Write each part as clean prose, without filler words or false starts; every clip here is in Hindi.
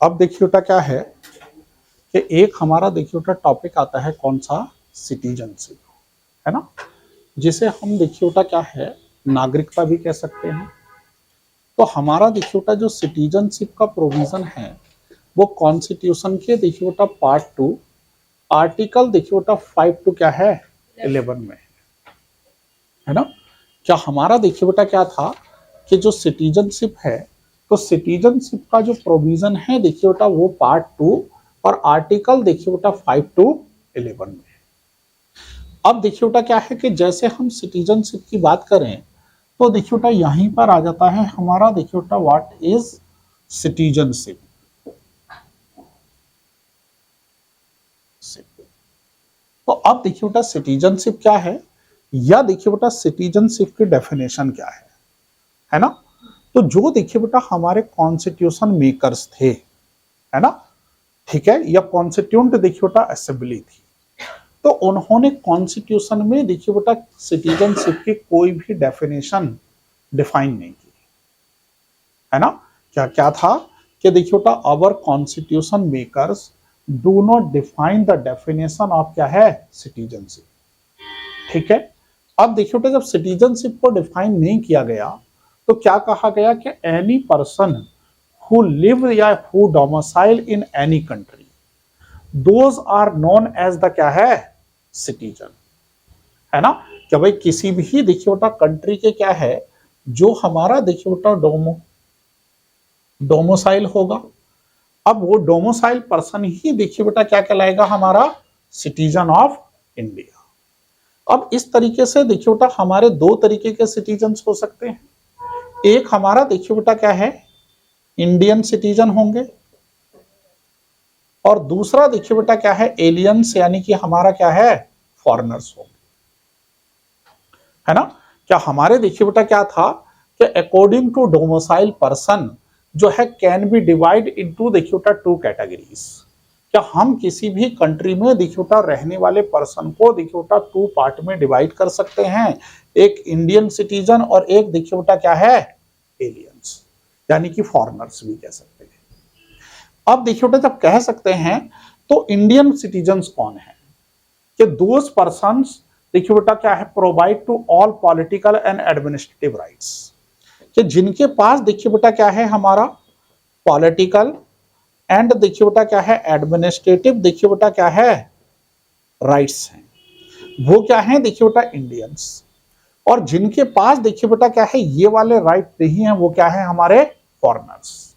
अब देखिए बेटा क्या है कि एक हमारा देखिए बेटा टॉपिक आता है कौन सा, सिटीजनशिप, है ना, जिसे हम देखिए बेटा क्या है नागरिकता भी कह सकते हैं। तो हमारा देखिए बेटा जो सिटीजनशिप का प्रोविजन है वो कॉन्स्टिट्यूशन के देखिए बेटा पार्ट 2 आर्टिकल देखिए बेटा 5 टू क्या है 11 में है ना। क्या हमारा देखिए बेटा क्या था कि जो सिटीजनशिप है, तो सिटीजनशिप का जो प्रोविजन है देखिए बेटा वो पार्ट 2 और आर्टिकल देखिए बेटा 5 टू 11 में। अब देखिए बेटा क्या है कि जैसे हम सिटीजनशिप की बात करें तो देखिए बेटा यहीं पर आ जाता है हमारा देखिए बेटा व्हाट इज सिटीजनशिप। तो अब देखिए बेटा सिटीजनशिप क्या है या देखिए बेटा सिटीजनशिप की डेफिनेशन क्या है ना। तो जो देखिए बेटा हमारे कॉन्स्टिट्यूशन मेकर्स थे, है ना, ठीक है, या कॉन्स्टिट्यूंट देखिए बेटा असेंबली थी, तो उन्होंने कॉन्स्टिट्यूशन में देखिए बेटा सिटीजनशिप की कोई भी डेफिनेशन डिफाइन नहीं की, है ना। क्या क्या था कि देखिए बेटा our constitution makers do not define the definition of क्या है सिटीजनशिप, ठीक है। अब देखिए बेटा जब सिटीजनशिप को डिफाइन नहीं किया गया तो क्या कहा गया कि एनी पर्सन हु लिव या who domicile in any country those are known as the क्या है सिटीजन, है ना। क्या भाई किसी भी देखिए बेटा कंट्री के क्या है जो हमारा देखिए बेटा डोमिसाइल होगा, अब वो डोमिसाइल पर्सन ही देखिए बेटा क्या कहलाएगा हमारा सिटीजन ऑफ इंडिया। अब इस तरीके से देखिए बेटा हमारे दो तरीके के सिटीजन हो सकते हैं। एक हमारा देखिए बेटा क्या है इंडियन सिटीजन होंगे और दूसरा देखिए बेटा क्या है एलियंस यानी कि हमारा क्या है फॉरेनर्स होंगे, है ना। क्या हमारे देखिए बेटा क्या था कि अकॉर्डिंग टू डोमिसाइल पर्सन जो है कैन बी डिवाइड इनटू देखिए बेटा टू कैटेगरीज। क्या हम किसी भी कंट्री में देखिए बेटा रहने वाले पर्सन को देखिए बेटा टू पार्ट में डिवाइड कर सकते हैं, एक इंडियन सिटीजन और एक देखिए बेटा क्या है एलियंस यानी कि फॉरेनर्स भी कह सकते हैं। अब देखिए बेटा जब कह सकते हैं तो इंडियन सिटीजन्स कौन है कि दोज पर्सन्स देखिए बेटा क्या है provide to all political and administrative rights, कि जिनके पास देखिए बेटा क्या है हमारा पॉलिटिकल एंड देखिए बेटा क्या है एडमिनिस्ट्रेटिव देखिए बेटा क्या है राइट्स हैं, वो क्या है देखिए बेटा इंडियंस। और जिनके पास देखिए बेटा क्या है ये वाले राइट नहीं है वो क्या है हमारे फॉरेनर्स।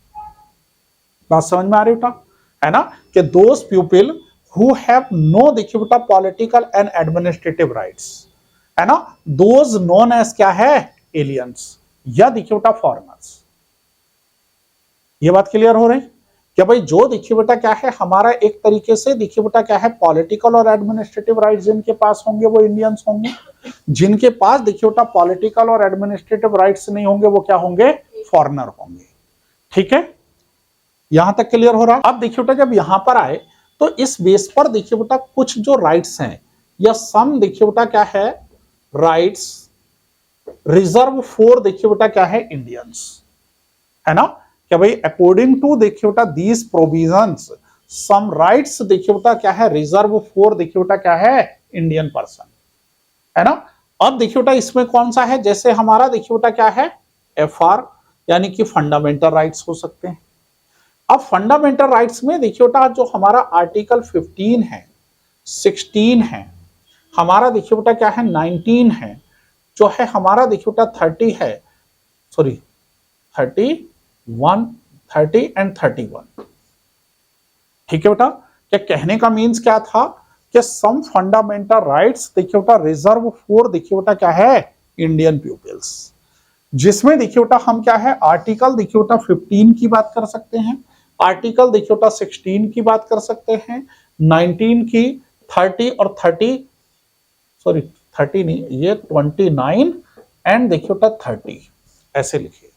बात समझ में आ रही बेटा, है ना, कि those people who have no देखिए बेटा पॉलिटिकल एंड एडमिनिस्ट्रेटिव राइट्स, है ना, दोज नोन एज क्या है एलियंस या देखिए बेटा फॉरेनर्स। ये बात क्लियर हो रही क्या भाई जो देखिए बेटा क्या है हमारा एक तरीके से देखिए बेटा क्या है पॉलिटिकल और एडमिनिस्ट्रेटिव राइट्स जिनके पास होंगे वो इंडियंस होंगे, जिनके पास देखिए बेटा पॉलिटिकल और एडमिनिस्ट्रेटिव राइट्स नहीं होंगे वो क्या होंगे फॉरेनर होंगे, ठीक है। यहां तक क्लियर हो रहा है। अब देखिए बेटा जब यहां पर आए तो इस बेस पर देखिए बेटा कुछ जो राइट्स हैं या सम देखिए बेटा क्या है राइट्स रिजर्व फॉर देखिए बेटा क्या है इंडियंस, है ना। क्या भाई अकॉर्डिंग टू देखिए बेटा दीज प्रोविजंस सम राइट्स देखिए बेटा क्या है रिजर्व फॉर देखिए बेटा क्या है इंडियन पर्सन, है ना। अब देखिए बेटा इसमें कौन सा है जैसे हमारा देखिए बेटा क्या है एफआर यानी कि फंडामेंटल राइट्स हो सकते हैं। अब फंडामेंटल राइट्स में देखिए बेटा जो हमारा आर्टिकल 15 है 16 है हमारा देखिए बेटा क्या है 19 है जो है हमारा देखिए बेटा 30 है सॉरी 31 30 एंड 31, ठीक है बेटा। क्या कहने का मीन्स क्या था कि सम फंडामेंटल राइट्स देखिए बेटा रिजर्व फॉर देखिए बेटा क्या है इंडियन पीपल्स, जिसमें देखिए बेटा हम क्या है आर्टिकल देखिए बेटा 15 की बात कर सकते हैं, आर्टिकल देखिए बेटा 16 की बात कर सकते हैं, 19 की, 30 और 30 सॉरी 30 नहीं ये 29 एंड देखिए बेटा 30 ऐसे लिखिए।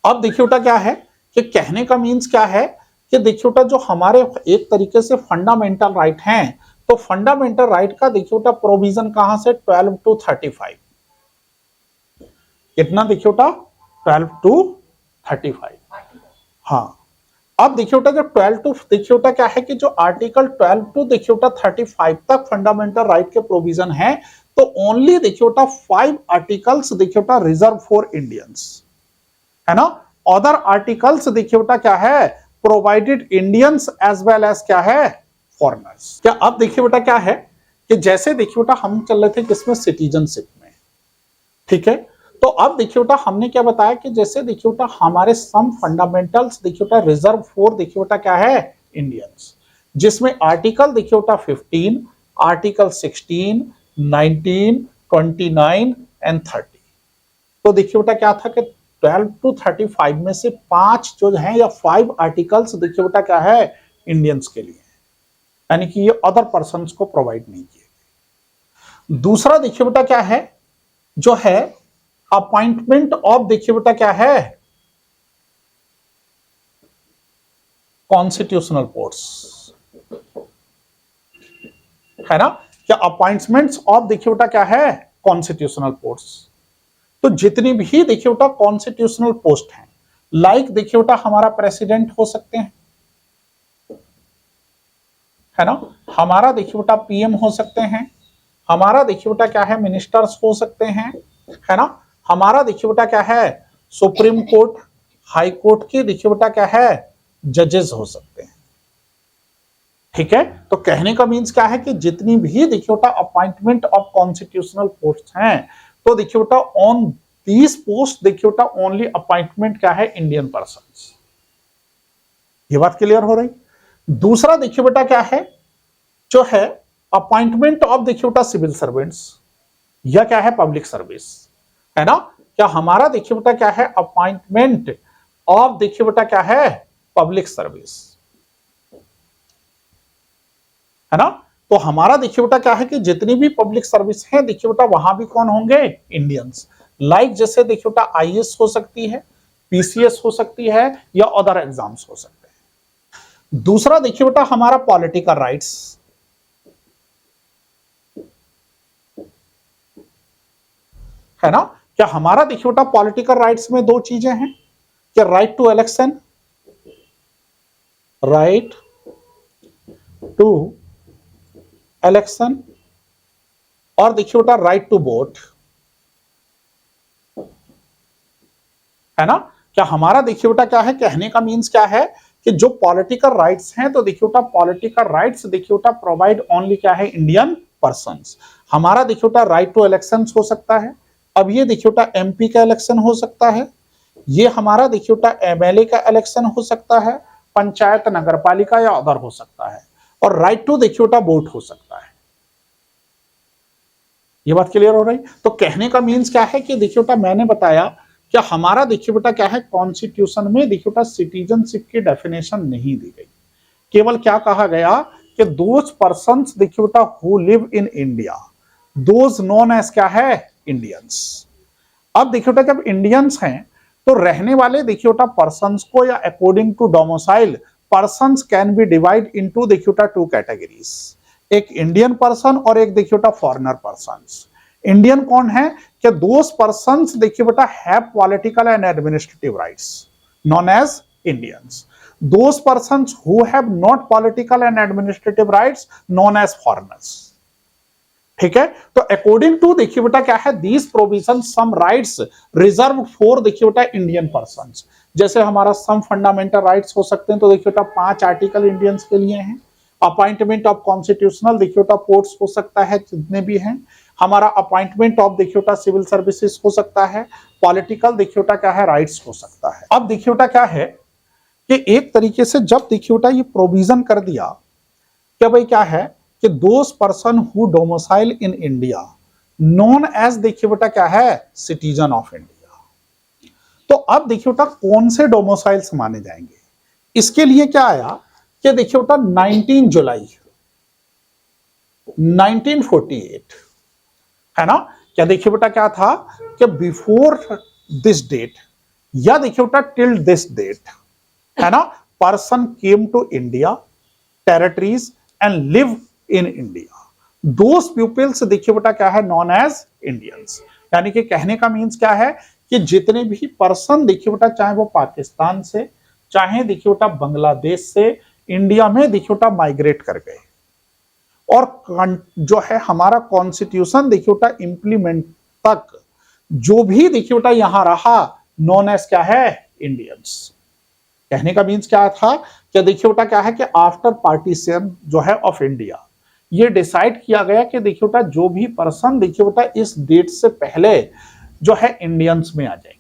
अब देखिए बेटा क्या है कि कहने का मीन्स क्या है कि देखिए बेटा जो हमारे एक तरीके से फंडामेंटल राइट हैं तो फंडामेंटल राइट का देखिए बेटा प्रोविजन कहां से 12 टू 35, कितना देखिए बेटा 12 टू 35, हाँ अब देखिए बेटा जब 12 टू देखिए बेटा क्या है कि जो आर्टिकल 12 टू देखिए बेटा 35 तक फंडामेंटल राइट के प्रोविजन है, तो ओनली देखिए बेटा 5 आर्टिकल्स देखिए बेटा रिजर्व फॉर इंडियंस, है ना। अदर आर्टिकल्स देखिए बेटा क्या है, provided Indians as well as क्या है, फॉरेनर्स। क्या अब देखिए बेटा क्या है कि जैसे देखिए बेटा हम चल रहे थे किसमें, सिटीजनशिप में, ठीक है। तो अब देखिए बेटा हमने क्या बताया कि जैसे देखिए बेटा हमारे सम फंडामेंटल्स देखिए बेटा रिजर्व फॉर देखिए बेटा क्या है, इंडियंस, जिसमें आर्टिकल देखिए बेटा 15, आर्टिकल 16, 19, 29 एंड 30। तो देखिए बेटा क्या था कि 12 टू 35 में से 5 जो हैं या 5 आर्टिकल्स देखिए बेटा क्या है, इंडियंस के लिए, यानी कि ये अदर पर्संस को प्रोवाइड नहीं किए। दूसरा देखिए बेटा क्या है, जो है अपॉइंटमेंट ऑफ देखिए बेटा क्या है, कॉन्स्टिट्यूशनल पोस्ट्स, है ना। क्या अपॉइंटमेंट्स ऑफ देखिए बेटा क्या है, कॉन्स्टिट्यूशनल पोस्ट्स। तो जितनी भी देखिए बेटा कॉन्स्टिट्यूशनल पोस्ट हैं, लाइक देखिए बेटा हमारा प्रेसिडेंट हो सकते हैं, है ना, हमारा देखिए बेटा पीएम हो सकते हैं, हमारा देखिए बेटा क्या है, मिनिस्टर्स हो सकते हैं, है ना, हमारा देखिए बेटा क्या है, सुप्रीम कोर्ट, हाई कोर्ट के देखिए बेटा क्या है, जजेस हो सकते हैं, ठीक है। तो कहने का मीन्स क्या है कि जितनी भी देखिए बेटा अपॉइंटमेंट ऑफ कॉन्स्टिट्यूशनल पोस्ट हैं, तो देखिए बेटा ऑन दीज पोस्ट देखिए बेटा ओनली अपॉइंटमेंट क्या है, इंडियन पर्संस। ये बात क्लियर हो रही। दूसरा देखिए बेटा क्या है, जो है अपॉइंटमेंट ऑफ देखिए बेटा सिविल सर्वेंट्स, या क्या है, पब्लिक सर्विस, है ना। क्या हमारा देखिए बेटा क्या है, अपॉइंटमेंट ऑफ देखिए बेटा क्या है, पब्लिक सर्विस, है ना। तो हमारा देखिए बेटा क्या है कि जितनी भी पब्लिक सर्विस है देखिए बेटा वहां भी कौन होंगे, इंडियंस। लाइक जैसे देखिए बेटा आईएएस हो सकती है, पीसीएस हो सकती है, या अदर एग्जाम्स हो सकते हैं। दूसरा देखिए बेटा हमारा पॉलिटिकल राइट्स, है ना। क्या हमारा देखिए बेटा पॉलिटिकल राइट्स में दो चीजें हैं, क्या right to election, right to election, और देखिए बेटा राइट टू वोट, है ना। क्या हमारा देखिए बेटा क्या है, कहने का मीन्स क्या है कि जो पॉलिटिकल राइट्स हैं, तो देखिए बेटा पॉलिटिकल राइट्स देखिए बेटा प्रोवाइड ओनली क्या है, इंडियन पर्संस। हमारा देखिए बेटा राइट टू इलेक्शन हो सकता है, अब ये देखिए बेटा एमपी का इलेक्शन हो सकता है, ये हमारा देखिए बेटा एमएलए का इलेक्शन हो सकता है, पंचायत नगर पालिका या अदर हो सकता है, और राइट टू देखिए बेटा वोट हो सकता है। ये बात क्लियर हो रही। तो कहने का मीन्स क्या है कि देखिए बेटा मैंने बताया कि हमारा देखिए बेटा क्या है, कॉन्स्टिट्यूशन में देखिए बेटा सिटीजनशिप की डेफिनेशन नहीं दी गई, केवल क्या कहा गया कि दोज पर्सन्स देखिए बेटा who live in India, those known as क्या है, इंडियंस। अब देखिए बेटा जब इंडियंस हैं तो रहने वाले देखिए बेटा पर्सन्स को, या according to domicile, persons can be divide into देखिए बेटा 2 कैटेगरीज, एक इंडियन पर्सन और एक देखिए बेटा फॉरेनर पर्सन्स। इंडियन कौन है, कि दोस पर्सन्स देखिए बेटा have political and administrative rights known as Indians, those persons who have not political and administrative rights known as foreigners, ठीक है। तो अकॉर्डिंग टू देखिए बेटा क्या है, these provision some rights reserve for देखिए बेटा इंडियन पर्सन्स, जैसे हमारा सम फंडामेंटल राइट्स हो सकते हैं, तो देखिए बेटा 5 आर्टिकल इंडियंस के लिए हैं। अपॉइंटमेंट ऑफ कॉन्स्टिट्यूशनल देखिए बेटा पोस्ट्स हो सकता है जितने भी हैं, हमारा अपॉइंटमेंट ऑफ देखिए बेटा सिविल सर्विसेज हो सकता है, पॉलिटिकल देखिए बेटा क्या है, राइट्स हो सकता है। अब देखिए बेटा क्या है कि एक तरीके से जब देखिए बेटा ये प्रोविजन कर दिया कि भाई क्या है कि those person who domicile in India known as देखिए बेटा क्या है, सिटीजन ऑफ इंडिया। तो अब देखिए बेटा कौन से डोमिसाइल्स माने जाएंगे, इसके लिए क्या आया कि देखिए बेटा 19 जुलाई 1948, है ना। क्या देखिए बेटा क्या था कि बिफोर दिस डेट, या देखिए बेटा टिल दिस डेट, है ना, person came to India territories and live in India, those peoples देखिए बेटा क्या है, नॉन एज इंडियंस। यानी कि कहने का मीन्स क्या है कि जितने भी पर्सन देखिए बेटा, चाहे वो पाकिस्तान से, चाहे देखिए बेटा बांग्लादेश से इंडिया में देखिए बेटा माइग्रेट कर गए, और जो है हमारा कॉन्स्टिट्यूशन देखिए बेटा इंप्लीमेंट तक जो भी देखिए बेटा यहां रहा, नॉन एज क्या है, इंडियंस। कहने का मीन्स क्या था, क्या देखिए बेटा क्या है कि आफ्टर पार्टीशन जो है ऑफ इंडिया, ये डिसाइड किया गया कि देखिए बेटा जो भी पर्सन देखिए बेटा इस डेट से पहले जो है इंडियंस में आ जाएंगे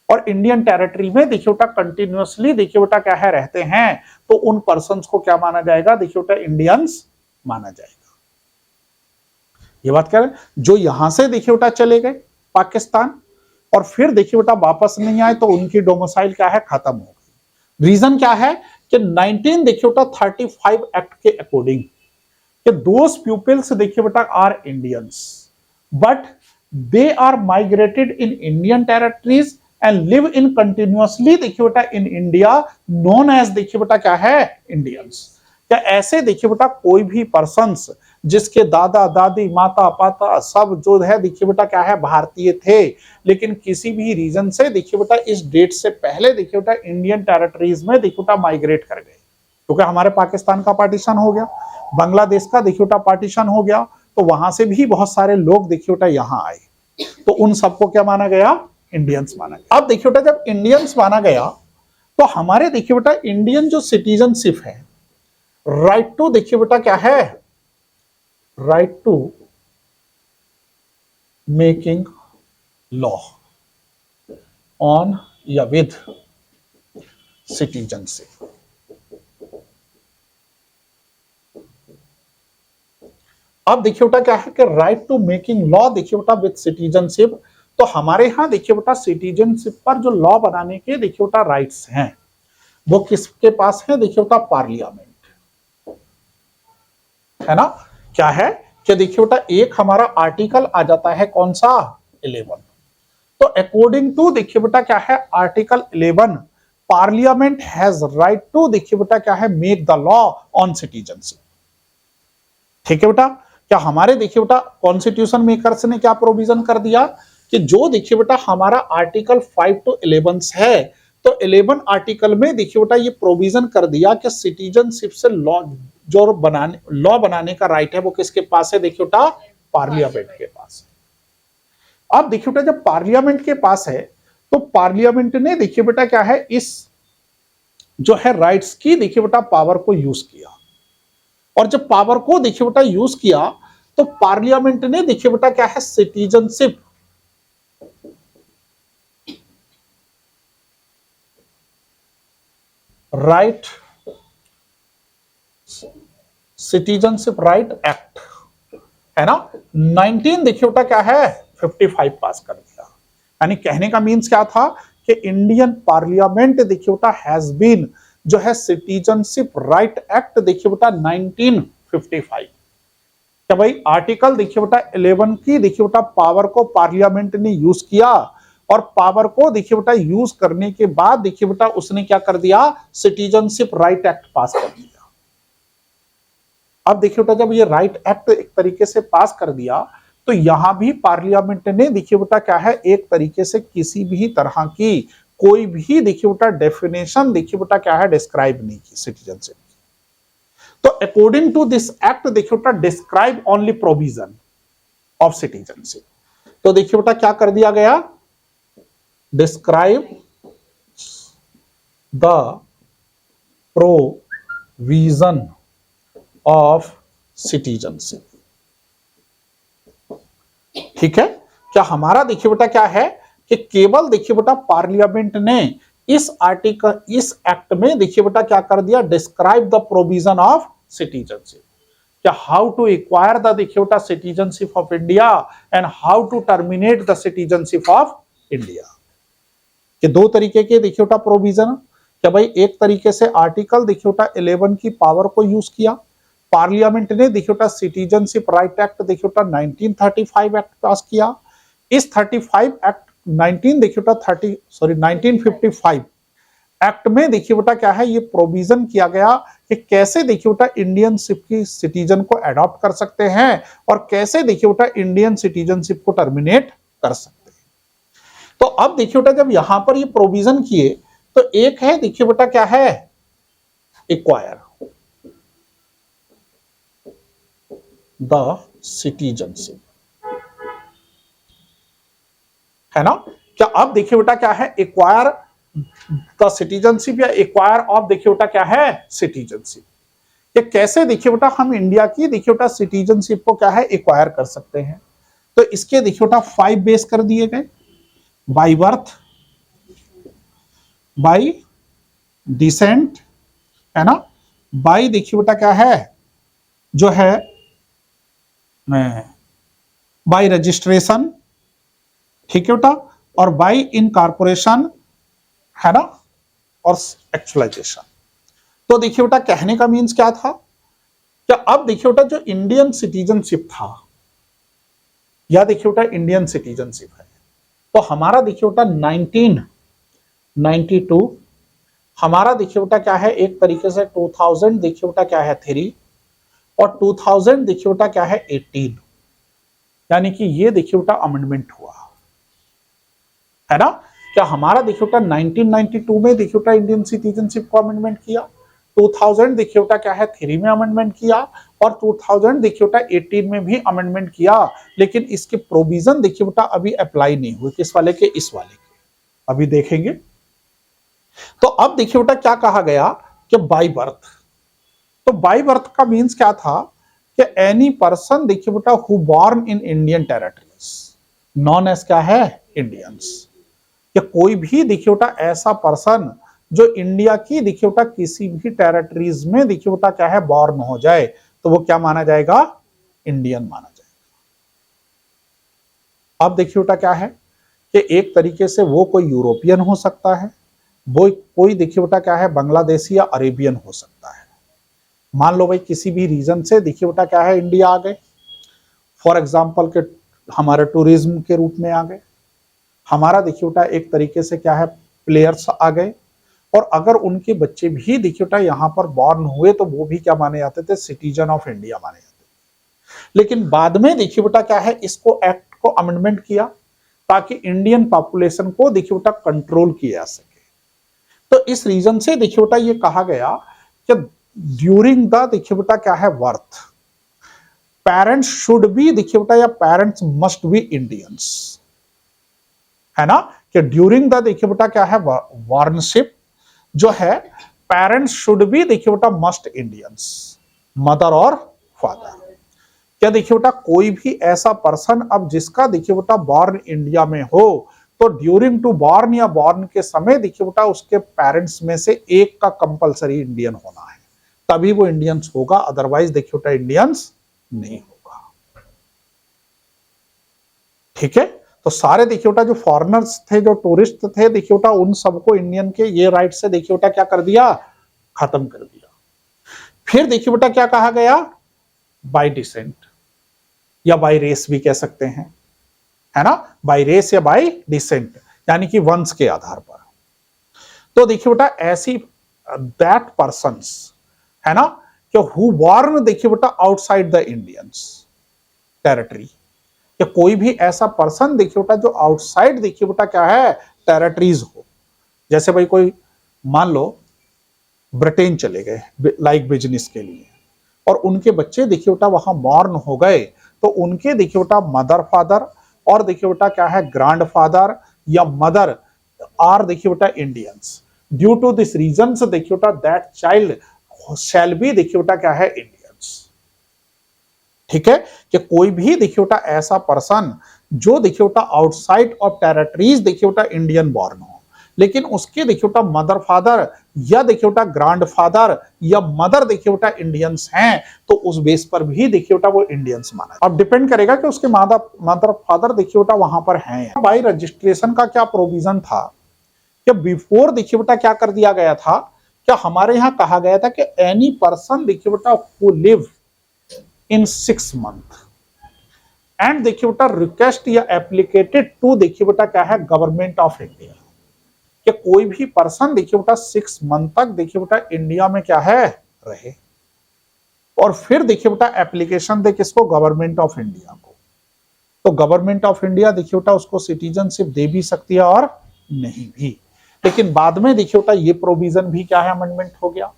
और इंडियन टेरिटरी में देखिए बेटा कंटिन्यूअसली देखिए बेटा क्या है रहते हैं, तो उन पर्संस को क्या माना जाएगा, देखिए बेटा इंडियंस माना जाएगा। ये बात कह रहे हैं, जो यहां से देखिए बेटा चले गए पाकिस्तान और फिर देखिए बेटा वापस नहीं आए, तो उनकी डोमिसाइल क्या है, खत्म हो गई। रीजन क्या है कि 19 देखिए बेटा 35 एक्ट के अकॉर्डिंग कि दोस पीपल्स देखिए बेटा are Indians but they are migrated in Indian territories and live in continuously देखिए बेटा इन इंडिया, नोन एज देखिए बेटा क्या है, इंडियंस। क्या ऐसे देखिए बेटा कोई भी पर्सन्स जिसके दादा दादी माता पाता सब जो है देखिए बेटा क्या है भारतीय थे, लेकिन किसी भी रीजन से देखिए बेटा इस डेट से पहले देखिए बेटा इंडियन टेरिटरीज में देखिए बेटा माइग्रेट कर गए, क्योंकि हमारे पाकिस्तान का पार्टीशन हो गया, बांग्लादेश का देखिए बेटा पार्टीशन हो गया, तो वहां से भी बहुत सारे लोग देखिए बेटा यहां आए, तो उन सबको क्या माना गया, इंडियंस माना गया। अब देखिए बेटा जब इंडियंस माना गया, तो हमारे देखिए बेटा इंडियन जो सिटीजनशिप है, राइट टू देखिए बेटा क्या है, right to making law on या विद सिटीजनशिप। अब देखिए बेटा क्या है कि राइट टू मेकिंग लॉ देखिए बेटा विद सिटीजनशिप, तो हमारे यहां देखिए बेटा सिटीजनशिप पर जो लॉ बनाने के देखिए बेटा राइट्स हैं, वो किसके पास है, देखिए बेटा पार्लियामेंट, है ना। क्या है कि देखिए बेटा एक हमारा आर्टिकल आ जाता है, कौन सा, 11। तो अकॉर्डिंग टू देखिए बेटा क्या है article 11, parliament has right to देखिए बेटा क्या है make the law on citizenship. ठीक है बेटा, क्या हमारे देखिए बेटा कॉन्स्टिट्यूशन मेकर्स ने क्या प्रोविजन कर दिया कि जो देखिए बेटा हमारा आर्टिकल 5 to 11 है, तो 11 आर्टिकल में देखिए बेटा ये प्रोविजन कर दिया कि सिटीजनशिप से लॉ बनाने का राइट है वो किसके पास है, देखिए बेटा पार्लियामेंट के पास है। अब देखिए बेटा जब पार्लियामेंट के पास है, तो पार्लियामेंट ने देखिए बेटा क्या है इस जो है राइट्स की देखिए बेटा पावर को यूज किया, और जब पावर को देखिए बेटा यूज किया, तो पार्लियामेंट ने देखिए बेटा क्या है citizenship right, citizenship right act है ना, 19 देखिए बेटा क्या है 55 पास कर दिया। यानी कहने का मीन्स क्या था कि इंडियन पार्लियामेंट देखिए बेटा हैज बीन जो है सिटीजनशिप राइट एक्ट देखिए बेटा 1955। क्या भाई आर्टिकल देखिए बेटा 11 की देखिए बेटा पावर को पार्लियामेंट ने यूज किया, और पावर को देखिए बेटा यूज करने के बाद देखिए बेटा उसने क्या कर दिया, सिटीजनशिप राइट एक्ट पास कर दिया। अब देखिए बेटा जब ये राइट एक्ट एक तरीके से पास कर दिया, तो यहां भी पार्लियामेंट ने देखिए बेटा क्या है एक तरीके से किसी भी तरह की कोई भी देखिए बेटा डेफिनेशन देखिए बेटा क्या है डिस्क्राइब नहीं की सिटीजनशिप की। तो अकॉर्डिंग टू दिस एक्ट देखिए बेटा describe only provision of citizenship, तो देखिए बेटा क्या कर दिया गया, describe the provision of citizenship. ठीक है, क्या हमारा देखिए बेटा क्या है कि केवल देखिए बेटा पार्लियामेंट ने इस आर्टिकल इस एक्ट में देखिए बेटा क्या कर दिया, describe the provision of citizenship, क्या हाउ टू एक्वायर द देखिए बेटा citizenship of India and how to terminate the citizenship of India, कि दो तरीके के देखिए बेटा प्रोविजन। क्या भाई एक तरीके से आर्टिकल देखिए बेटा 11 की पावर को यूज किया, पार्लियामेंट ने देखिए बेटा सिटीजनशिप राइट एक्ट देखिए बेटा 1935 एक्ट पास किया। इस 35 एक्ट 1955 एक्ट में देखिए बेटा क्या है ये प्रोविजन किया गया कि कैसे देखिए बेटा इंडियनशिप की सिटीजन को अडॉप्ट कर सकते हैं और कैसे देखिए बेटा इंडियन सिटीजनशिप को टर्मिनेट कर सकते हैं। तो अब देखिए बेटा जब यहां पर ये प्रोविजन किए, तो एक है देखिए बेटा क्या है, एक्वायर द सिटीजनशिप, है ना। क्या अब देखिए बेटा क्या है, एक्वायर द सिटीजनशिप या एक्वायर ऑफ देखिए बेटा क्या है, सिटीजनशिप। ये कैसे देखिए बेटा हम इंडिया की देखिए बेटा सिटीजनशिप को क्या है, एक्वायर कर सकते हैं। तो इसके देखिए बेटा 5 बेस कर दिए गए, बाय बर्थ, बाय डिसेंट, है ना, बाय देखिए बेटा क्या है, जो है बाय रजिस्ट्रेशन, ठीक है बेटा, और बाय इनकॉर्पोरेशन, है ना, और एक्चुअलाइजेशन। तो देखिए बेटा कहने का मीन्स क्या था, क्या अब देखिए बेटा जो इंडियन सिटीजनशिप था, या देखिए बेटा इंडियन सिटीजनशिप है, तो हमारा देखिए बेटा 1992, हमारा देखिए बेटा क्या है, एक तरीके से 2000 देखिए बेटा क्या है 3, और 2000 देखिए बेटा क्या है 18, यानी कि ये देखिए बेटा अमेंडमेंट हुआ, है ना। क्या हमारा देखिए बेटा 1992 में देखिए बेटा इंडियन सिटीजनशिप को अमेंडमेंट किया, 2000 देखिए बेटा क्या है 3 में अमेंडमेंट किया, और 2000 देखिए बेटा 18 में भी अमेंडमेंट किया, लेकिन इसके प्रोविजन देखिए बेटा अभी अप्लाई नहीं हुए, किस वाले के, इस वाले के, अभी देखेंगे। तो अब देखिए बेटा क्या कहा गया कि बाय बर्थ, तो बाय बर्थ का मीन्स क्या था कि एनी पर्सन देखिए बेटा who born in Indian territories known as क्या है, इंडियंस। कि कोई भी देखिए बेटा ऐसा पर्सन जो इंडिया की देखिए बेटा किसी भी टेरिटरीज में देखिए बेटा क्या है बॉर्न हो जाए, तो वो क्या माना जाएगा, इंडियन माना जाएगा। अब देखिए बेटा क्या है कि एक तरीके से वो कोई यूरोपियन हो सकता है, वो कोई देखिए बेटा क्या है बांग्लादेशी या अरेबियन हो सकता है। मान लो भाई किसी भी रीजन से देखिए बेटा क्या है इंडिया आ गए, फॉर एग्जाम्पल के हमारे टूरिज्म के रूप में आ गए, हमारा देखिए बेटा एक तरीके से क्या है प्लेयर्स आ गए, और अगर उनके बच्चे भी देखिए बेटा यहाँ पर बॉर्न हुए तो वो भी क्या माने जाते थे, सिटीजन ऑफ इंडिया माने जाते थे। लेकिन बाद में देखिए बेटा क्या है इसको एक्ट को अमेंडमेंट किया ताकि इंडियन पॉपुलेशन को देखिए बेटा कंट्रोल किया जा सके। तो इस रीजन से देखिए बेटा ये कहा गया कि ड्यूरिंग द देखिए बेटा क्या है बर्थ, पेरेंट्स शुड बी देखिए बेटा या पेरेंट्स मस्ट बी इंडियंस, है ना। कि ड्यूरिंग द देखिए बेटा क्या है बॉर्नशिप जो है, पेरेंट्स शुड बी देखिए बेटा मस्ट इंडियंस, मदर और फादर। क्या देखिए बेटा कोई भी ऐसा पर्सन अब जिसका देखिए बेटा बॉर्न इंडिया में हो, तो ड्यूरिंग टू बॉर्न या बॉर्न के समय देखिए बेटा उसके पेरेंट्स में से एक का कंपलसरी इंडियन होना है, तभी वो इंडियंस होगा, अदरवाइज देखिए बेटा इंडियंस नहीं होगा। ठीक है, तो सारे देखिए बेटा जो फॉरेनर्स थे, जो टूरिस्ट थे देखिए बेटा उन सबको इंडियन के ये राइट से देखिए बेटा क्या कर दिया, खत्म कर दिया। फिर देखिए बेटा क्या कहा गया, बाय डिसेंट या बाय रेस भी कह सकते हैं, है ना, बाय रेस या बाय डिसेंट, यानी कि वंश के आधार पर। तो देखिए बेटा ऐसी दैट पर्संस, है ना, कि हु बॉर्न देखिए बेटा आउटसाइड द इंडियंस टेरिटरी, कि कोई भी ऐसा पर्सन देखिए बेटा जो आउटसाइड देखिए बेटा क्या है टेरिटरीज हो। जैसे भाई कोई मान लो ब्रिटेन चले गए लाइक बिजनेस के लिए, और उनके बच्चे देखिए बेटा वहां बॉर्न हो गए, तो उनके देखिए बेटा मदर फादर और देखिए बेटा क्या है ग्रैंड फादर या मदर आर देखिए बेटा Indians. Due to this reason देखिए बेटा दैट चाइल्ड शैल बी देखिए बेटा क्या है इंडियंस। ठीक है, कि कोई भी देखिए बेटा ऐसा पर्सन जो देखिए बेटा आउटसाइड ऑफ टेरिटरीज देखिए बेटा इंडियन बॉर्न हो, लेकिन उसके देखिए बेटा मदर फादर या देखिए बेटा ग्रैंड फादर या मदर देखिए बेटा इंडियंस हैं, तो उस बेस पर भी देखिए बेटा वो इंडियंस माना। अब डिपेंड करेगा कि उसके मदर फादर देखिए बेटा वहां पर हैं। बाय रजिस्ट्रेशन का क्या प्रोविजन था कि बिफोर देखिए बेटा क्या कर दिया गया था, क्या हमारे यहाँ कहा गया था कि एनी पर्सन देखिए बेटा who live in 6 month and देखिए बेटा रिक्वेस्ट या एप्लीकेटेड टू देखिए बेटा क्या है गवर्नमेंट ऑफ इंडिया, कि कोई भी पर्सन देखिए बेटा 6 month तक देखिए बेटा इंडिया में क्या है रहे, और फिर देखिए बेटा एप्लीकेशन दे किसको, गवर्नमेंट ऑफ इंडिया को। तो गवर्नमेंट ऑफ इंडिया देखिए बेटा उसको सिटीजनशिप दे भी सकती है और नहीं भी। लेकिन बाद में देखिए बेटा ये प्रोविजन भी क्या है, अमेंडमेंट हो गया।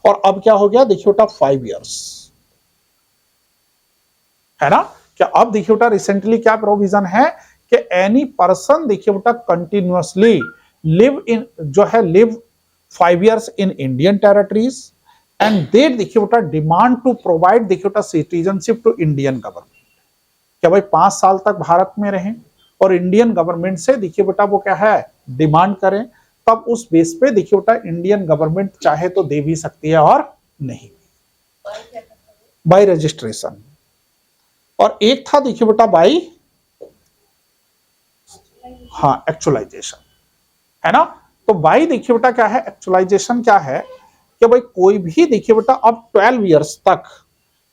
और अब क्या हो गया देखिए बेटा 5 इयर्स, है ना। क्या अब देखिए बेटा रिसेंटली क्या प्रोविजन है कि एनी पर्सन देखिए बेटा कंटिन्यूअसली लिव इन जो है live 5 years in Indian territories and they देखिए बेटा डिमांड टू प्रोवाइड देखिए बेटा सिटीजनशिप टू इंडियन गवर्नमेंट। क्या भाई 5 साल तक भारत में रहें और इंडियन गवर्नमेंट से देखिए बेटा वो क्या है डिमांड करें, तब उस बेस पे देखिए बेटा इंडियन गवर्नमेंट चाहे तो दे भी सकती है और नहीं बाय रजिस्ट्रेशन। और एक था देखिए बेटा बाई हाँ एक्चुअलाइजेशन, है ना। तो बाई देखिए बेटा क्या है एक्चुअलाइजेशन क्या है कि भाई कोई भी देखिए बेटा अब 12 इयर्स तक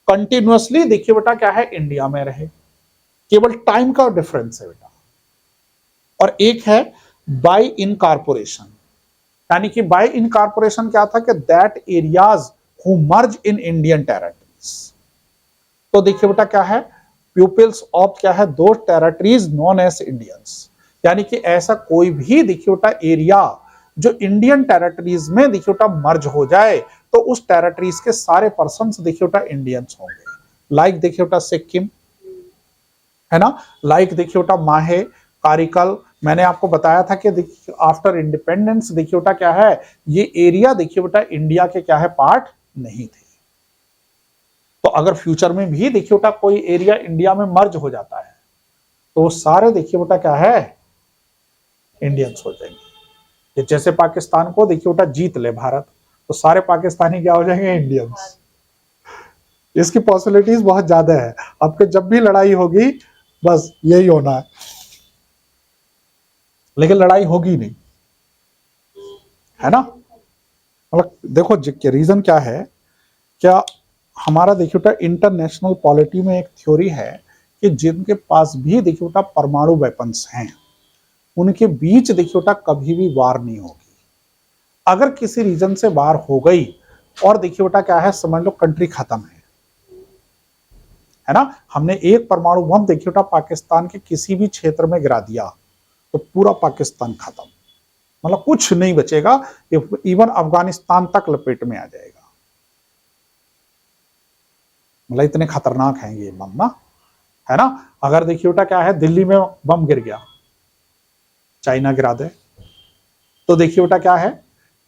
कंटिन्यूअसली देखिए बेटा क्या है इंडिया में रहे, केवल टाइम का डिफरेंस है बेटा। और एक है बाय इनकॉर्पोरेशन, यानी कि बाय इनकॉर्पोरेशन क्या था कि that areas who merge in Indian territories. तो देखिए बेटा क्या है पीपल्स ऑफ क्या है दो टेरिटरीज नोन एज इंडियंस, यानी कि ऐसा कोई भी देखिए बेटा एरिया जो इंडियन टेरिटरीज में देखिए बेटा मर्ज हो जाए तो उस टेरिटरीज के सारे पर्सन्स देखिए बेटा इंडियंस होंगे। लाइक देखिए बेटा सिक्किम, है ना, लाइक देखिए बेटा माहे, कारिकल। मैंने आपको बताया था कि आफ्टर इंडिपेंडेंस देखिए बेटा क्या है ये एरिया देखिए बेटा इंडिया के क्या है पार्ट नहीं थे। तो अगर फ्यूचर में भी देखिए बेटा कोई एरिया इंडिया में मर्ज हो जाता है तो सारे देखिए बेटा क्या है इंडियंस हो जाएंगे। जैसे पाकिस्तान को देखिए बेटा जीत ले भारत तो सारे पाकिस्तानी क्या हो जाएंगे इंडियंस। इसकी पॉसिबिलिटीज बहुत ज्यादा है, आपके जब भी लड़ाई होगी बस यही होना है, लेकिन लड़ाई होगी नहीं, है ना। मतलब देखो रीजन क्या है, क्या हमारा देखिए बेटा इंटरनेशनल पॉलिटी में एक थ्योरी है कि जिनके पास भी देखिए बेटा परमाणु वेपन्स हैं उनके बीच देखिए बेटा कभी भी वार नहीं होगी। अगर किसी रीजन से वार हो गई और देखिए बेटा क्या है समझ लो कंट्री खत्म है ना। हमने एक परमाणु बम देखिए बेटा पाकिस्तान के किसी भी क्षेत्र में गिरा दिया तो पूरा पाकिस्तान खत्म, मतलब कुछ नहीं बचेगा, इवन अफगानिस्तान तक लपेट में आ जाएगा। मतलब इतने खतरनाक हैं ये बम ना, है ना। अगर देखिए बेटा क्या है दिल्ली में बम गिर गया, चाइना गिरा दे, तो देखिए बेटा क्या है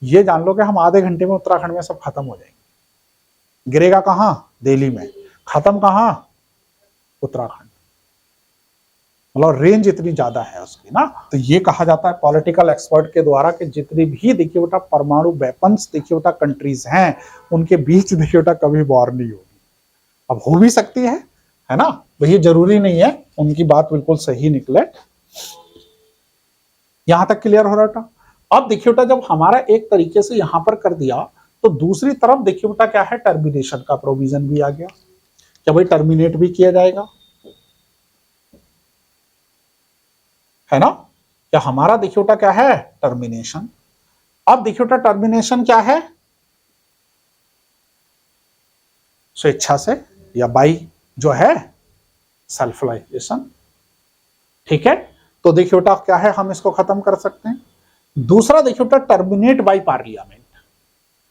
ये जान लो कि हम आधे घंटे में उत्तराखंड में सब खत्म हो जाएंगे। गिरेगा कहां, दिल्ली में, खत्म कहां, उत्तराखंड। मतलब रेंज इतनी ज्यादा है उसकी ना। तो ये कहा जाता है पॉलिटिकल एक्सपर्ट के द्वारा कि जितनी भी देखिए बेटा परमाणु वेपन्स देखिए बेटा कंट्रीज हैं उनके बीच देखिए बेटा कभी वॉर नहीं होगी। अब हो भी सकती है ना, वही जरूरी नहीं है, उनकी बात बिल्कुल सही निकले। यहां तक क्लियर हो रहा था। अब देखिए बेटा जब हमारा एक तरीके से यहां पर कर दिया तो दूसरी तरफ देखिए बेटा क्या है टर्मिनेशन का प्रोविजन भी आ गया, क्या भाई टर्मिनेट भी किया जाएगा, है ना। क्या हमारा देखिए बेटा क्या है टर्मिनेशन। अब देखिए बेटा टर्मिनेशन क्या है, स्वेच्छा से या बाई जो है सेल्फलाइजेशन, ठीक है। तो देखिए बेटा क्या है हम इसको खत्म कर सकते हैं। दूसरा देखिए बेटा टर्मिनेट बाय पार्लियामेंट,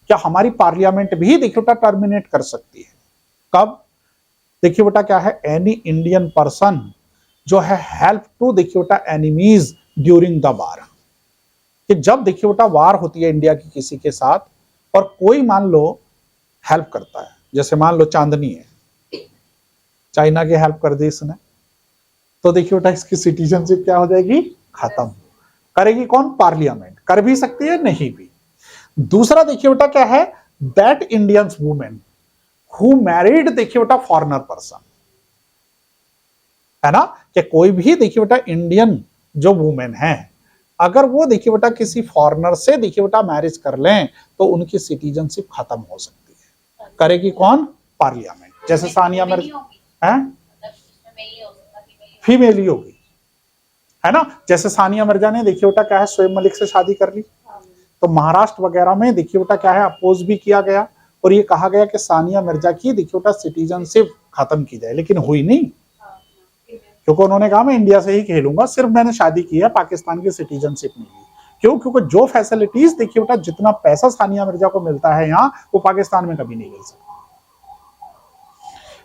क्या हमारी पार्लियामेंट भी देखिए बेटा टर्मिनेट कर सकती है। कब, देखिए बेटा क्या है एनी इंडियन पर्सन जो है हेल्प टू देखिए बेटा एनिमीज ड्यूरिंग द वार, कि जब देखिए बेटा वार होती है इंडिया की किसी के साथ और कोई मान लो हेल्प करता है, जैसे मान लो चांदनी है, चाइना की हेल्प कर दी इसने, तो देखिए बेटा इसकी सिटीजनशिप क्या हो जाएगी खत्म। करेगी कौन, पार्लियामेंट, कर भी सकती है नहीं भी। दूसरा देखिए बेटा क्या है that Indians women who married देखिए बेटा फॉरेनर पर्सन, है ना, कि कोई भी देखिए बेटा इंडियन जो वुमेन है अगर वो देखिए बेटा किसी फॉरेनर से देखिए बेटा मैरिज कर लें तो उनकी सिटीजनशिप खत्म हो सकती है। करेगी कौन, पार्लियामेंट। जैसे सानिया मिर्जा है फीमेल ही होगी, है ना। जैसे सानिया मिर्जा ने देखिए बेटा क्या है शोएब मलिक से शादी कर ली, तो महाराष्ट्र वगैरह में देखिए बेटा क्या है अपोज भी किया गया और ये कहा गया कि सानिया मिर्जा की देखिए बेटा सिटीजनशिप खत्म की जाए, लेकिन हुई नहीं, क्योंकि उन्होंने कहा मैं इंडिया से ही खेलूंगा, सिर्फ मैंने शादी की है, पाकिस्तान की सिटीजनशिप नहीं ली, क्यों? क्योंकि जो फैसिलिटीज देखिए बेटा, जितना पैसा सानिया मिर्जा को मिलता है यहाँ, वो पाकिस्तान में कभी नहीं मिल सकता,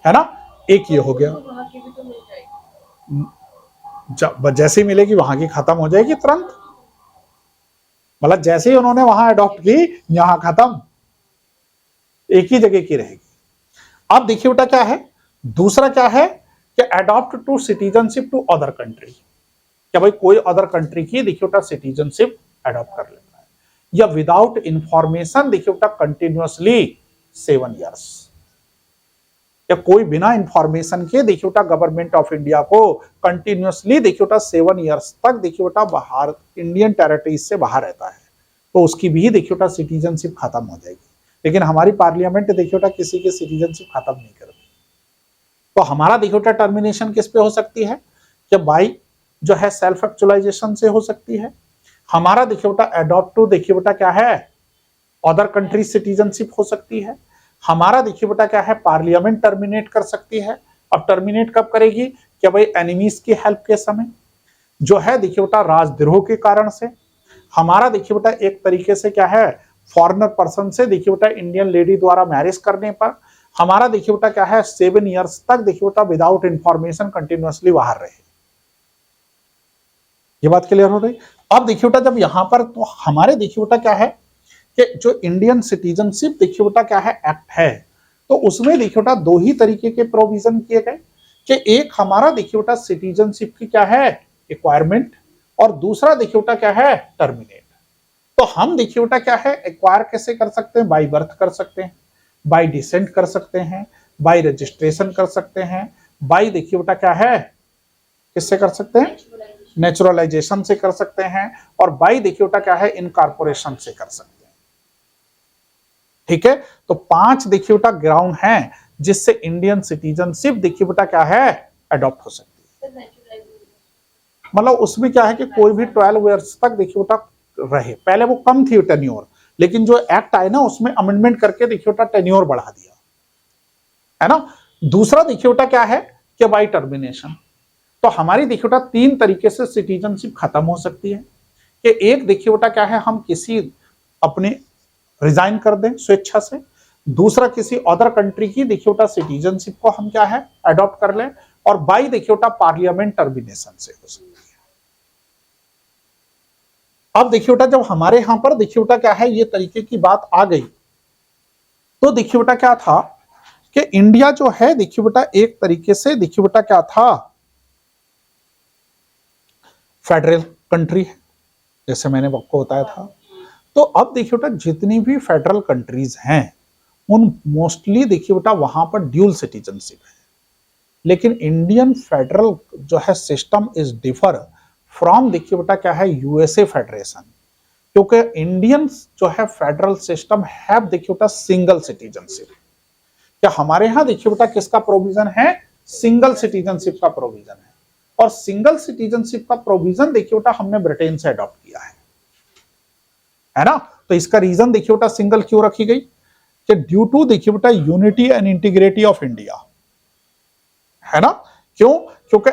है ना। एक ये हो गया, जैसे ही मिलेगी वहां की खत्म हो जाएगी तुरंत, मतलब जैसे ही उन्होंने वहां अडॉप्ट की, यहां खत्म, एक ही जगह की रहेगी। अब देखिए बेटा क्या है, दूसरा क्या है कि adopt to citizenship to other country, क्या भाई कोई अदर कंट्री की देखिए बेटा सिटीजनशिप अडॉप्ट कर लेता है, या विदाउट इंफॉर्मेशन देखिए बेटा कंटिन्यूअसली 7 ईयर्स, या कोई बिना इंफॉर्मेशन के देखिए बेटा गवर्नमेंट ऑफ इंडिया को कंटिन्यूअसली देखिए बेटा 7 ईयर्स तक देखिए बेटा बाहर इंडियन टेरिटरीज से बाहर रहता है, तो उसकी भी देखिए बेटा सिटीजनशिप खत्म हो जाएगी। लेकिन हमारी पार्लियामेंट देखिए बेटा किसी की सिटीजनशिप खत्म नहीं करती, तो हमारा देखिए बेटा टर्मिनेशन किस पे हो सकती है, कि बाई जो है सेल्फ एक्चुअलाइजेशन से हो सकती है। हमारा देखिए बेटा अडॉप्ट टू देखिए बेटा क्या है, अदर कंट्री सिटीजनशिप हो सकती है। हमारा देखिए बेटा क्या है, पार्लियामेंट टर्मिनेट कर सकती है। अब टर्मिनेट कब करेगी, कि भाई एनिमीज की हेल्प के समय, जो है देखिए बेटा राजद्रोह के कारण से। हमारा देखिए बेटा एक तरीके से क्या है, फॉरेनर पर्सन से देखिए बेटा इंडियन लेडी द्वारा मैरिज करने पर। हमारा देखिए बेटा क्या है, 7 ईयर्स तक देखिए बेटा विदाउट इंफॉर्मेशन कंटिन्यूअसली बाहर रहे। ये बात क्लियर हो रही। अब देखिए बेटा जब यहां पर, तो हमारे देखिए बेटा क्या है कि जो इंडियन सिटीजनशिप देखिए बेटा क्या है एक्ट है, तो उसमें देखिए बेटा 2 ही तरीके के प्रोविजन किए गए, कि एक हमारा देखिए बेटा सिटीजनशिप की क्या है एक्वायरमेंट, और दूसरा देखिए बेटा क्या है टर्मिनेट। तो हम देखिए बेटा क्या है एक्वायर कैसे कर सकते हैं, बाई बर्थ कर सकते हैं, बाई डिसेंट कर सकते हैं, बाई रजिस्ट्रेशन कर सकते हैं, बाई देखिए बेटा क्या है किससे कर सकते हैं, नेचुरलाइजेशन से कर सकते हैं, और बाई देखिए बेटा क्या है इनकॉर्पोरेशन से कर सकते हैं। ठीक है, तो 5 देखिए बेटा ग्राउंड हैं जिससे इंडियन सिटीजनशिप देखिए बेटा क्या है अडॉप्ट हो सकती है। मतलब उसमें क्या है कि कोई भी 12 ईयर्स तक देखिए बेटा रहे, पहले वो कम थी टेन्योर, लेकिन जो एक्ट आए ना उसमें अमेंडमेंट करके देखिए बेटा टेन्योर बढ़ा दिया, है ना। दूसरा देखिए बेटा क्या है कि बाई टर्मिनेशन। तो हमारी देखिए बेटा 3 तरीके से सिटीजनशिप खत्म हो सकती है, कि एक देखिए बेटा क्या है हम किसी अपने रिजाइन कर दें स्वेच्छा से, दूसरा किसी अदर कंट्री की देखिए बेटा सिटीजनशिप को हम क्या है अडॉप्ट कर लें, और बाई देखिए बेटा पार्लियामेंट टर्मिनेशन से हो सकती है। अब देखिए बेटा जब हमारे यहां पर देखिए बेटा क्या है ये तरीके की बात आ गई, तो देखिए बेटा क्या था कि इंडिया जो है देखिए बेटा एक तरीके से देखिए बेटा क्या था फेडरल कंट्री है, जैसे मैंने आपको बताया था। तो अब देखिए बेटा जितनी भी फेडरल कंट्रीज हैं उन मोस्टली देखिए बेटा वहां पर ड्यूल सिटीजनशिप है, लेकिन इंडियन फेडरल जो है सिस्टम इज डिफर फ्रॉम देखिए बेटा क्या है यूएसए फेडरेशन, क्योंकि इंडियन जो है फेडरल सिस्टम है देखिए बेटा सिंगल सिटीजनशिप। क्या हमारे यहां देखिए बेटा किसका प्रोविजन है, सिंगल सिटीजनशिप का प्रोविजन है, और सिंगल सिटीजनशिप का प्रोविजन देखिए बेटा हमने ब्रिटेन से अडॉप्ट किया है ना। तो इसका रीजन देखिए बेटा सिंगल क्यों रखी गई, कि ड्यू टू देखिए बेटा unity and integrity of India, है ना। क्यों, क्योंकि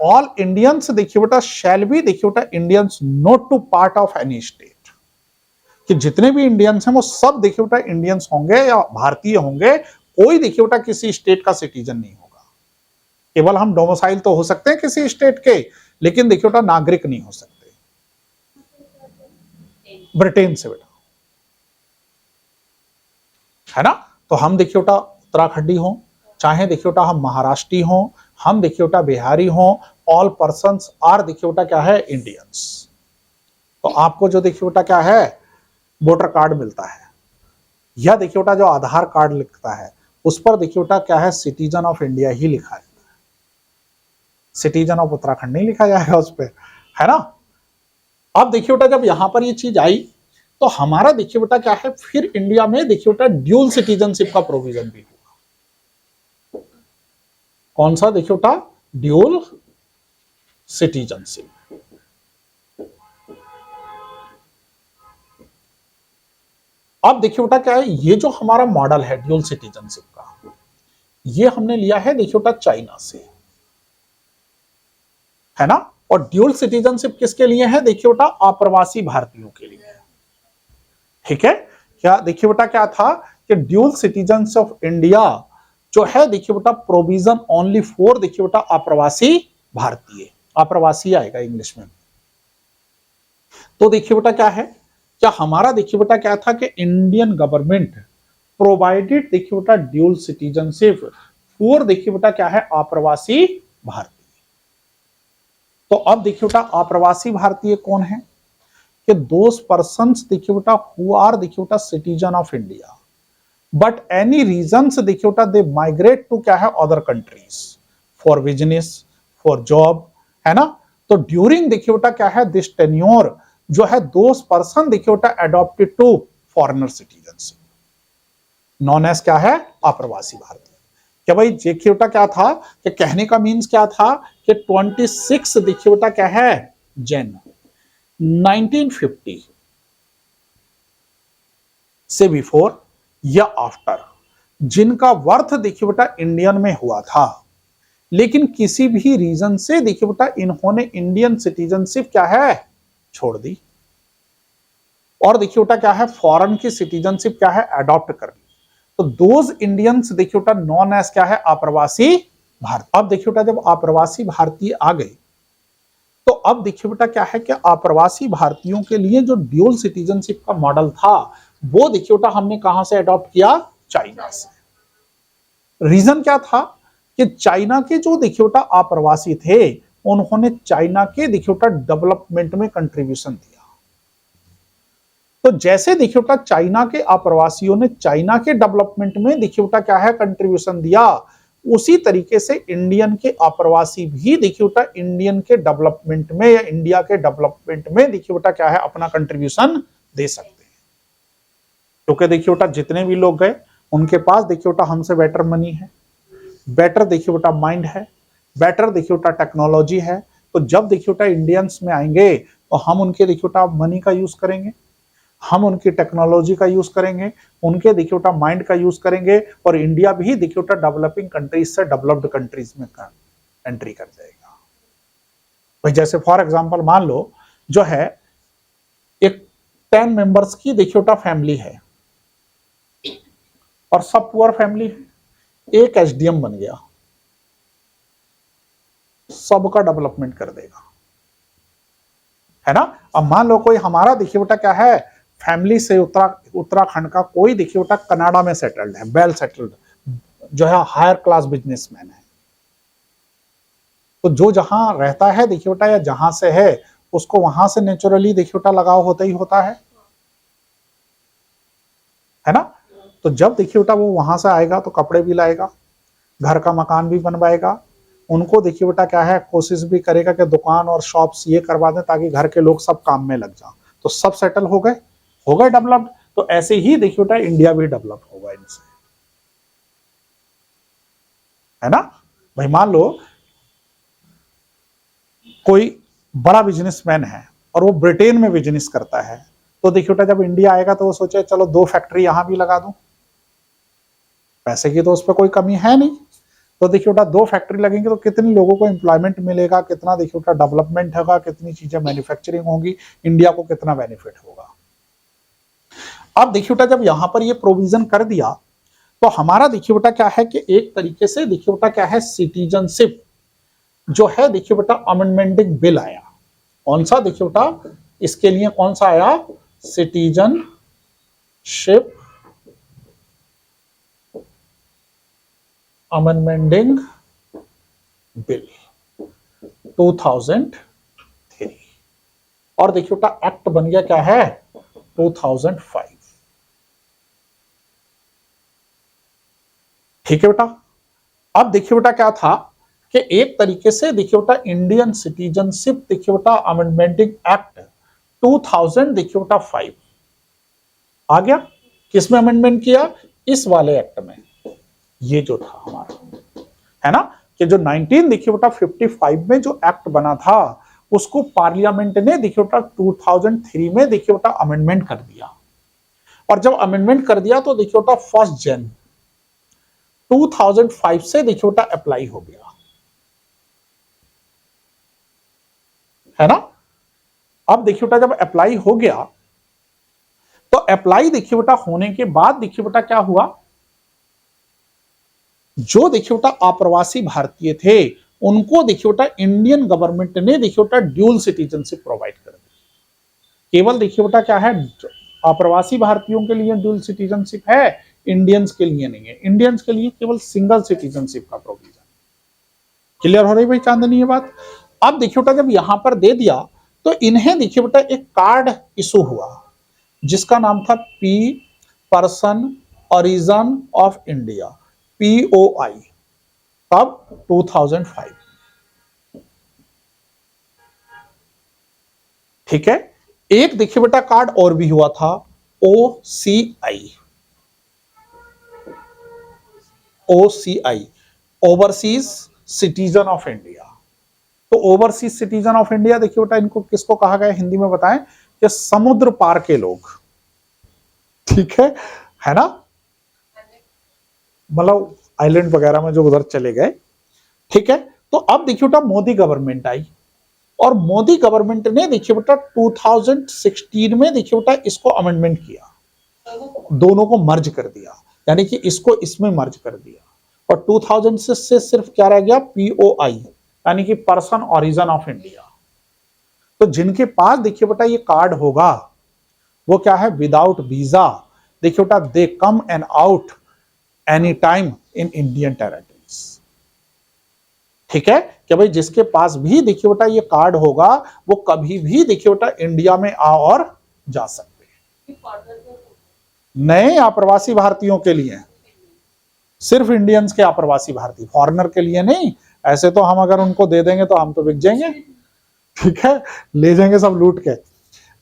ऑल इंडियंस देखिए बेटा शैल बी देखिए बेटा Indians not to part of any state, कि जितने भी इंडियंस हैं वो सब देखिए बेटा इंडियंस होंगे या भारतीय होंगे, कोई देखिए बेटा किसी स्टेट का सिटीजन नहीं होगा। केवल हम डोमिसाइल तो हो सकते हैं किसी स्टेट के, लेकिन देखिए बेटा नागरिक नहीं हो सकते ब्रिटेन से बेटा, है ना। तो हम देखिए बेटा उत्तराखंडी हो, चाहे देखिए बेटा हम महाराष्ट्री हो, हम देखिए बेटा बिहारी हो, ऑल पर्सन्स आर देखिए बेटा क्या है इंडियंस। तो आपको जो देखिए बेटा क्या है वोटर कार्ड मिलता है, या देखिए बेटा जो आधार कार्ड लिखता है उस पर देखिए बेटा क्या है सिटीजन ऑफ इंडिया ही लिखा है, सिटीजन ऑफ उत्तराखंड नहीं लिखा जाएगा उस पर, है ना। अब देखिए बेटा जब यहां पर ये चीज आई, तो हमारा देखिए बेटा क्या है फिर इंडिया में देखिए बेटा ड्यूल सिटीजनशिप का प्रोविजन भी हुआ। कौन सा देखिए बेटा, ड्यूल सिटीजनशिप। अब देखिए बेटा क्या है, ये जो हमारा मॉडल है ड्यूल सिटीजनशिप का, ये हमने लिया है देखिए बेटा चाइना से, है ना। और ड्यूल सिटीजनशिप किसके लिए है? देखिए बेटा अप्रवासी भारतीयों के लिए। ठीक है, क्या देखिए बेटा क्या था कि ड्यूल सिटीजन्स ऑफ इंडिया जो है देखिए बेटा प्रोविजन ओनली फॉर देखिए बेटा अप्रवासी भारतीय, अप्रवासी आएगा इंग्लिश में। तो देखिए बेटा क्या है, क्या हमारा देखिए बेटा क्या था कि इंडियन गवर्नमेंट प्रोवाइडेड देखिए बेटा ड्यूल सिटीजनशिप फॉर देखिए बेटा क्या है अप्रवासी भारतीय। तो अब देखिए बेटा अप्रवासी भारतीय कौन है? कि दोस पर्सन्स देखिए बेटा हु आर देखिए बेटा citizen of India but any reasons देखिए बेटा दे माइग्रेट टू क्या है other countries for business for job, है ना। तो ड्यूरिंग देखिए बेटा क्या है दिस टेन्योर जो है दोस पर्सन देखिए बेटा adopted to foreigner citizenship known as क्या है अप्रवासी भारतीय। क्या भाई देखिए बेटा क्या था कि कहने का मीन्स क्या था कि 26 देखिए बेटा क्या है जन 1950 से बिफोर या आफ्टर जिनका बर्थ देखिए बेटा इंडियन में हुआ था लेकिन किसी भी रीजन से देखिए बेटा इन्होंने इंडियन सिटीजनशिप क्या है छोड़ दी और देखिए बेटा क्या है फॉरेन की सिटीजनशिप क्या है अडॉप्ट कर ली। तो दोज इंडियंस देखिए बेटा नॉन एज क्या है अप्रवासी भारतीय। अब देखिए बेटा जब अप्रवासी भारतीय आ गए तो अब देखिए बेटा क्या है कि अप्रवासी भारतीयों के लिए जो ड्यूल सिटीजनशिप का मॉडल था वो देखिए बेटा हमने कहां से अडॉप्ट किया? चाइना से। रीजन क्या था कि चाइना के जो देखिए बेटा अप्रवासी थे उन्होंने चाइना के देखिए बेटा डेवलपमेंट में कंट्रीब्यूशन दिया। तो जैसे देखिए बेटा चाइना के अप्रवासियों ने चाइना के डेवलपमेंट में देखिए बेटा क्या है कंट्रीब्यूशन दिया उसी तरीके से इंडियन के अप्रवासी भी देखिए बेटा इंडियन के डेवलपमेंट में या इंडिया के डेवलपमेंट में देखिए बेटा क्या है अपना कंट्रीब्यूशन दे सकते हैं। क्योंकि देखिए बेटा जितने भी लोग गए उनके पास देखिए बेटा हमसे बेटर मनी है, बेटर देखिए बेटा माइंड है, बेटर देखिए बेटा टेक्नोलॉजी है। तो जब देखिए बेटा इंडियंस में आएंगे तो हम उनके देखिए बेटा मनी का यूज करेंगे, हम उनकी टेक्नोलॉजी का यूज करेंगे, उनके देखिए बेटा माइंड का यूज करेंगे और इंडिया भी देखिए बेटा डेवलपिंग कंट्रीज से डेवलप्ड कंट्रीज में एंट्री कर जाएगा। भाई जैसे फॉर एग्जांपल मान लो जो है एक 10 मेंबर्स की देखिए बेटा फैमिली है और सब पुअर फैमिली है, एक एसडीएम बन गया, सबका डेवलपमेंट कर देगा, है ना। अब मान लो कोई हमारा देखिए बेटा क्या है फैमिली से उत्तराखंड का कोई देखिए बेटा कनाडा में सेटल्ड है, वेल सेटल्ड जो है हायर क्लास बिजनेसमैन है। तो जो जहां रहता है देखिए बेटा या जहां से है उसको वहां से नेचुरली देखिए बेटा लगाव होता ही होता है ना। तो जब देखिए बेटा वो वहां से आएगा तो कपड़े भी लाएगा, घर का मकान भी बनवाएगा, उनको देखिए बेटा क्या है कोशिश भी करेगा कि दुकान और शॉप्स ये करवा दें ताकि घर के लोग सब काम में लग जाएं। तो सब सेटल हो गए डेवलप्ड। तो ऐसे ही देखिए बेटा इंडिया भी डेवलप होगा इनसे, है ना। भाई मान लो कोई बड़ा बिजनेसमैन है और वो ब्रिटेन में बिजनेस करता है तो देखिए बेटा जब इंडिया आएगा तो वो सोचे चलो 2 फैक्ट्री यहां भी लगा दूं, पैसे की तो उस पर कोई कमी है नहीं। तो देखिए बेटा 2 फैक्ट्री लगेंगे तो कितने लोगों को एम्प्लॉयमेंट मिलेगा, कितना देखिए बेटा डेवलपमेंट होगा, कितनी चीजें मैन्युफैक्चरिंग होगी, इंडिया को कितना बेनिफिट होगा। अब देखिए बेटा जब यहां पर ये प्रोविजन कर दिया तो हमारा देखिए बेटा क्या है कि एक तरीके से देखिए बेटा क्या है सिटीजनशिप जो है देखिए बेटा अमेंडमेंटिंग बिल आया। कौन सा देखिए बेटा इसके लिए कौन सा आया? सिटीजनशिप अमेंडमेंटिंग बिल 2003 और देखिए बेटा एक्ट बन गया क्या है 2005। ठीक है बेटा। अब देखिए बेटा क्या था कि एक तरीके से देखिए बेटा इंडियन सिटीजनशिप देखिए बेटा अमेंडमेंटिंग एक्ट 2000 देखिए बेटा 5 आ गया। किसमें अमेंडमेंट किया? इस वाले एक्ट में। ये जो था हमारा, है ना, कि जो 19 देखिए बेटा 55 में जो एक्ट बना था उसको पार्लियामेंट ने देखिए बेटा 2003 में देखिए बेटा अमेंडमेंट कर दिया। और जब अमेंडमेंट कर दिया तो देखिए बेटा 1 जनवरी 2005 से देखिए बेटा अप्लाई हो गया। है ना। अब देखिए बेटा जब अप्लाई हो गया तो अप्लाई देखिए बेटा होने के बाद देखिए बेटा क्या हुआ, जो देखिए बेटा अप्रवासी भारतीय थे उनको देखिए बेटा इंडियन गवर्नमेंट ने देखिए बेटा ड्यूल सिटीजनशिप प्रोवाइड कर दी। केवल देखिए बेटा क्या है, अप्रवासी भारतीयों के लिए ड्यूल सिटीजनशिप है, इंडियंस के लिए नहीं है। इंडियंस के लिए केवल सिंगल सिटीजनशिप का प्रोविजन। क्लियर हो रही भाई चांदनी ये बात। अब देखिए बेटा जब यहां पर दे दिया तो इन्हें देखिए बेटा एक कार्ड इशू हुआ जिसका नाम था P person origin of India, POI। कब? 2005। ठीक है। एक देखिए बेटा कार्ड और भी हुआ था, OCI, overseas citizen of India. तो ओवरसीज सिटीजन ऑफ इंडिया देखिए बेटा इनको किसको कहा गया हिंदी में बताएं, कि समुद्र पार के लोग। ठीक है ना, मतलब आइलैंड वगैरह में जो उधर चले गए। ठीक है। तो अब देखिए बेटा मोदी गवर्नमेंट आई और मोदी गवर्नमेंट ने देखिए बेटा 2016 में देखिए बेटा इसको अमेंडमेंट किया, दोनों को मर्ज कर दिया, यानी कि इसको इसमें मर्ज कर दिया। और 2006 से सिर्फ क्या रह गया, POI, यानी कि पर्सन ओरिजिन ऑफ इंडिया। तो जिनके पास देखिए बेटा ये कार्ड होगा वो क्या है, विदाउट वीजा देखिए बेटा they come and out any time in Indian territories. ठीक है, कि भाई जिसके पास भी देखिए बेटा ये कार्ड होगा वो कभी भी देखिए बेटा इंडिया में आ और जा सकते हैं। नए अप्रवासी भारतीयों के लिए, सिर्फ इंडियंस के अप्रवासी भारतीय, फॉरेनर के लिए नहीं। ऐसे तो हम अगर उनको दे देंगे तो हम तो बिक जाएंगे। ठीक है, ले जाएंगे सब लूट के।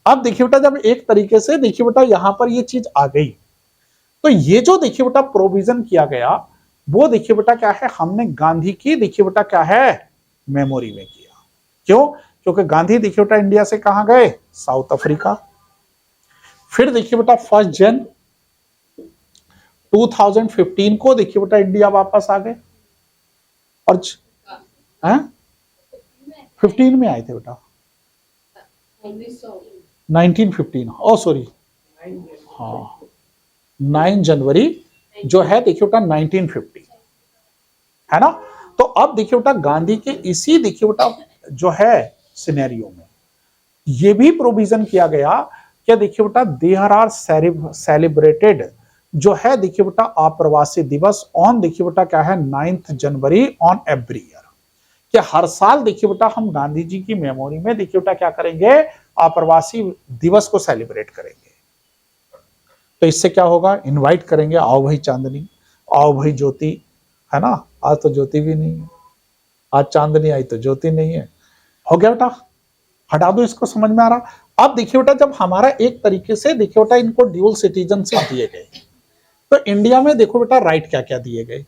अब देखिए बेटा जब एक तरीके से देखिए बेटा यहां पर ये चीज आ गई तो ये जो देखिए बेटा प्रोविजन किया गया वो देखिए बेटा क्या है, हमने गांधी की देखिए बेटा क्या है, मेमोरी में किया। क्यों? क्योंकि गांधी देखिए बेटा इंडिया से कहां गए, साउथ अफ्रीका। फिर देखिए बेटा 1 जनवरी 2015 को देखिए बेटा इंडिया वापस आ गए। और 15 में आए थे बेटा, 1915, ओ सॉरी, हाँ 9 जनवरी जो है देखिए बेटा 1950, है ना। तो अब देखिए बेटा गांधी के इसी देखिए बेटा जो है सिनेरियो में ये भी प्रोविजन किया गया क्या, देखिए बेटा देयर आर सेलिब्रेटेड जो है देखिए बेटा अप्रवासी दिवस ऑन देखिए बेटा क्या है 9 जनवरी ऑन एवरी ईयर, कि हर साल देखिए बेटा हम गांधी जी की मेमोरी में देखिए बेटा क्या करेंगे, अप्रवासी दिवस को सेलिब्रेट करेंगे। तो इससे क्या होगा, इनवाइट करेंगे, आओ भाई चांदनी, आओ भाई ज्योति, है ना। आज तो ज्योति भी नहीं है, आज चांदनी आई तो ज्योति नहीं है। हो गया बेटा, हटा दो इसको, समझ में आ रहा। अब देखिए बेटा जब हमारा एक तरीके से देखिए बेटा इनको ड्यूल सिटीजनशिप दिए गए तो इंडिया में देखो बेटा राइट क्या क्या दिए गए,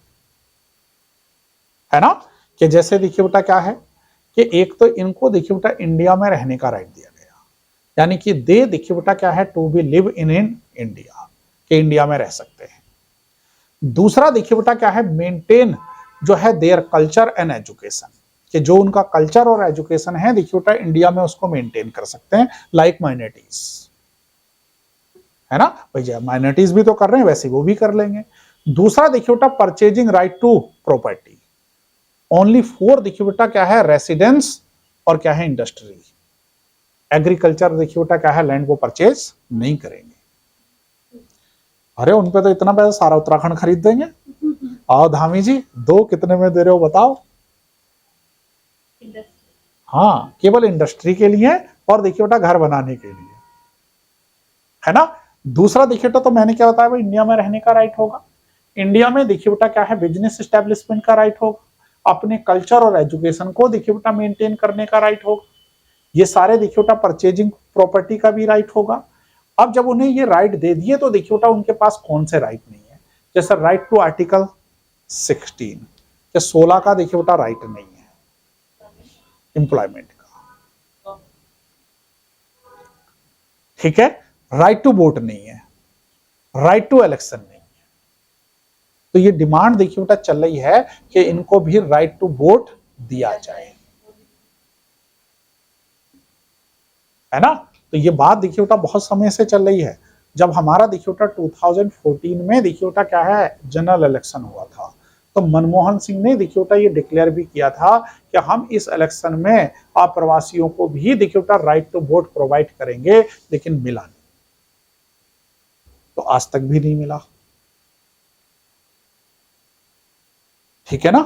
है ना। कि जैसे देखिए बेटा क्या है कि एक तो इनको देखिए बेटा इंडिया में रहने का राइट दिया गया, यानी कि दे देखिए बेटा क्या है to be live in India, कि इंडिया में रह सकते हैं। दूसरा देखिए बेटा क्या है, मेंटेन जो है देयर कल्चर एंड एजुकेशन, कि जो उनका कल्चर और एजुकेशन है देखिए बेटा इंडिया में उसको मेंटेन कर सकते हैं, लाइक माइनॉरिटीज, है ना। भैया माइनॉरिटीज भी तो कर रहे हैं, वैसे वो भी कर लेंगे। दूसरा देखिए बेटा purchasing right to property only for देखिए बेटा क्या है रेसिडेंस और क्या है इंडस्ट्री। एग्रीकल्चर देखिए बेटा क्या है लैंड को परचेज नहीं करेंगे। अरे उनपे तो इतना पैसा सारा उत्तराखंड खरीद देंगे। आओ धामी जी, दो कितने में दे रहे हो बताओ। हाँ, केवल इंडस्ट्री के लिए और देखिए बेटा घर बनाने के लिए, है ना। दूसरा देखिए तो मैंने क्या बताया भाई, इंडिया में रहने का राइट होगा। इंडिया में देखिए बेटा क्या है बिजनेस एस्टेब्लिशमेंट का राइट होगा, अपने कल्चर और एजुकेशन को देखिए बेटा मेंटेन करने का राइट होगा। ये सारे देखिए बेटा परचेजिंग प्रॉपर्टी का भी राइट होगा। अब जब उन्हें ये राइट दे दिए तो देखिए बेटा उनके पास कौन से राइट नहीं है, जैसे राइट टू आर्टिकल 16 या 16 का देखिए बेटा राइट नहीं है एम्प्लॉयमेंट का, ठीक है। राइट टू वोट नहीं है, राइट टू इलेक्शन नहीं है। तो ये डिमांड देखिए बेटा चल रही है कि इनको भी राइट टू वोट दिया जाए। है ना। तो ये बात देखिए बेटा बहुत समय से चल रही है। जब हमारा देखिए बेटा 2014 में देखिए बेटा क्या है जनरल इलेक्शन हुआ था, तो मनमोहन सिंह ने देखिए बेटा ये डिक्लेयर भी किया था कि हम इस इलेक्शन में अप्रवासियों को भी देखिए बेटा राइट टू वोट प्रोवाइड करेंगे, लेकिन मिला नहीं, तो आज तक भी नहीं मिला। ठीक है ना।